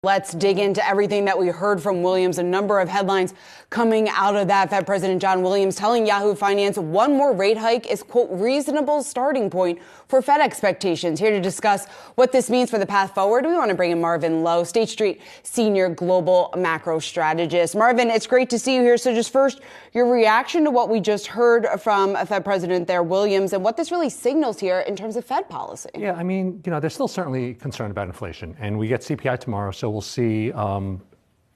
Let's dig into everything that we heard from Williams. A number of headlines coming out of that. Fed President John Williams telling Yahoo Finance one more rate hike is, quote, reasonable starting point for Fed expectations. Here to discuss what this means for the path forward, we want to bring in Marvin Lowe, State Street Senior Global Macro Strategist. Marvin, it's great to see you here. So just first, your reaction to what we just heard from Fed President there, Williams, and what this really signals here in terms of Fed policy. Yeah, I mean, they're still certainly concerned about inflation, and we get CPI tomorrow, so we'll see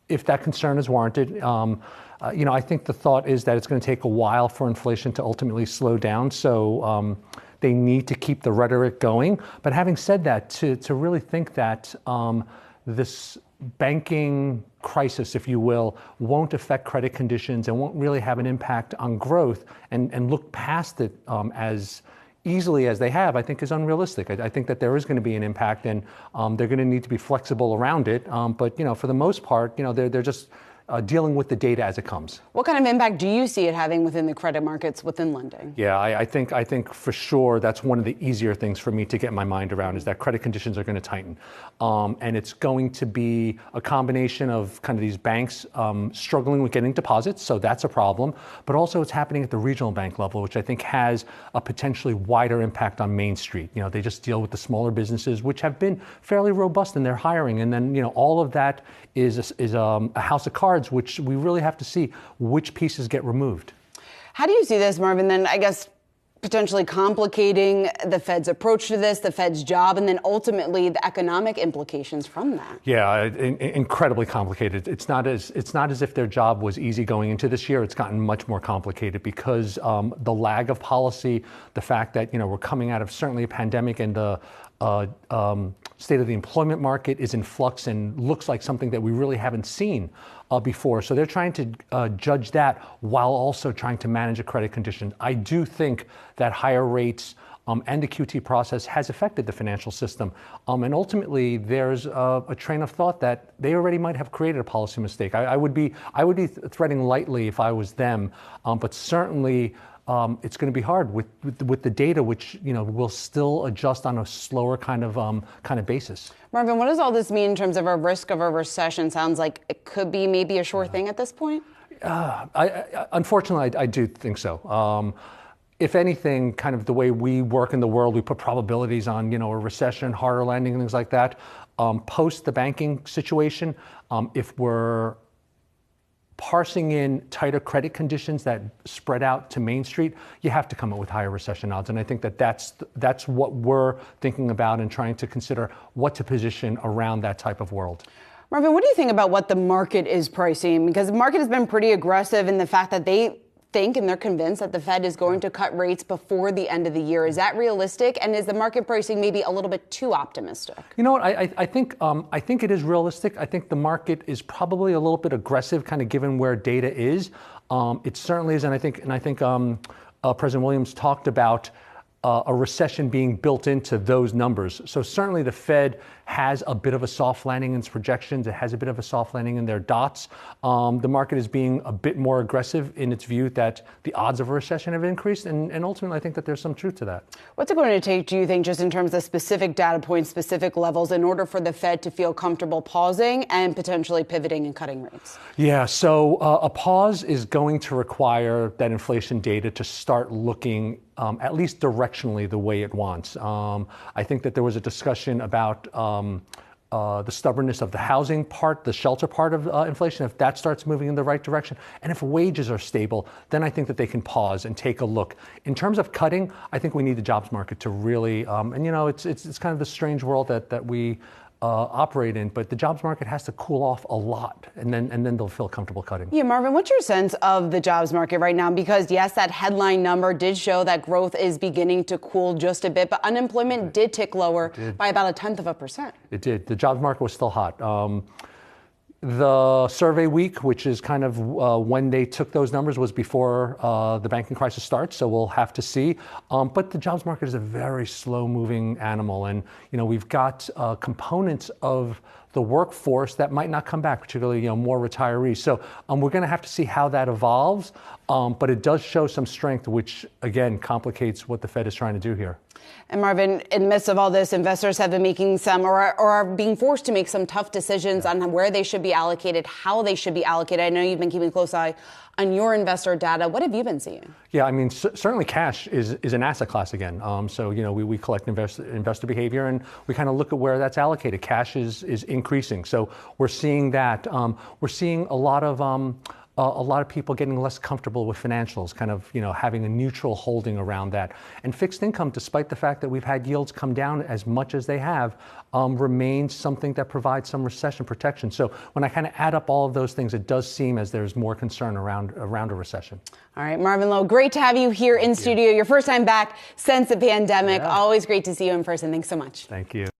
if that concern is warranted. I think the thought is that it's going to take a while for inflation to ultimately slow down. So they need to keep the rhetoric going. But having said that, to really think that this banking crisis, if you will, won't affect credit conditions and won't really have an impact on growth and look past it as easily as they have, I think is unrealistic. I think that there is going to be an impact, and they're going to need to be flexible around it. But for the most part, they're just dealing with the data as it comes. What kind of impact do you see it having within the credit markets, within lending? Yeah, I think for sure that's one of the easier things for me to get my mind around is that credit conditions are going to tighten. And it's going to be a combination of kind of these banks struggling with getting deposits, so that's a problem. But also it's happening at the regional bank level, which I think has a potentially wider impact on Main Street. They just deal with the smaller businesses, which have been fairly robust in their hiring. And then, all of that is a house of cards, which we really have to see which pieces get removed. How do you see this, Marvin, then, I guess, potentially complicating the Fed's approach to this, the Fed's job, and then ultimately the economic implications from that? Yeah, incredibly complicated. It's not as if their job was easy going into this year. It's gotten much more complicated because the lag of policy, the fact that we're coming out of certainly a pandemic, and the state of the employment market is in flux and looks like something that we really haven't seen before. So they're trying to judge that while also trying to manage a credit condition. I do think that higher rates and the QT process has affected the financial system. And ultimately, there's a train of thought that they already might have created a policy mistake. I would be threading lightly if I was them, but certainly it's going to be hard with the data, which will still adjust on a slower kind of basis. Marvin, what does all this mean in terms of a risk of a recession? Sounds like it could be maybe a sure thing at this point. Unfortunately, I do think so. If anything, kind of the way we work in the world, we put probabilities on a recession, harder landing, and things like that. Post the banking situation, if we're parsing in tighter credit conditions that spread out to Main Street, you have to come up with higher recession odds. And I think that that's what we're thinking about and trying to consider what to position around that type of world. Marvin, what do you think about what the market is pricing? Because the market has been pretty aggressive in the fact that they think and they're convinced that the Fed is going to cut rates before the end of the year. Is that realistic? And is the market pricing maybe a little bit too optimistic? You know what? I think it is realistic. I think the market is probably a little bit aggressive, kind of given where data is. It certainly is, and I think President Williams talked about a recession being built into those numbers. So certainly the Fed has a bit of a soft landing in its projections. It has a bit of a soft landing in their dots. The market is being a bit more aggressive in its view that the odds of a recession have increased. And ultimately, I think that there's some truth to that. What's it going to take, do you think, just in terms of specific data points, specific levels, in order for the Fed to feel comfortable pausing and potentially pivoting and cutting rates? Yeah, so a pause is going to require that inflation data to start looking at least directionally the way it wants. I think that there was a discussion about the stubbornness of the housing part, the shelter part of inflation. If that starts moving in the right direction, and if wages are stable, then I think that they can pause and take a look. In terms of cutting, I think we need the jobs market to really, it's kind of the strange world that we operate in, but the jobs market has to cool off a lot, and then they'll feel comfortable cutting. Yeah, Marvin, what's your sense of the jobs market right now? Because yes, that headline number did show that growth is beginning to cool just a bit, but unemployment did tick lower by about 0.1%. It did. The jobs market was still hot. The survey week, which is kind of when they took those numbers, was before the banking crisis starts, so we'll have to see. But the jobs market is a very slow-moving animal, and we've got components of the workforce that might not come back, particularly more retirees. So we're going to have to see how that evolves, but it does show some strength, which again complicates what the Fed is trying to do here. And Marvin, in the midst of all this, investors have been making some or are being forced to make some tough decisions on where they should be allocated, how they should be allocated. I know you've been keeping a close eye on your investor data. What have you been seeing? Yeah, I mean, certainly cash is an asset class again. So, we collect investor behavior and we kind of look at where that's allocated. Cash is increasing. So we're seeing that. We're seeing a lot of people getting less comfortable with financials, kind of, having a neutral holding around that. And fixed income, despite the fact that we've had yields come down as much as they have, remains something that provides some recession protection. So when I kind of add up all of those things, it does seem as there's more concern around a recession. All right, Marvin Lowe, great to have you here in studio. Your first time back since the pandemic. Yeah. Always great to see you in person. Thanks so much. Thank you.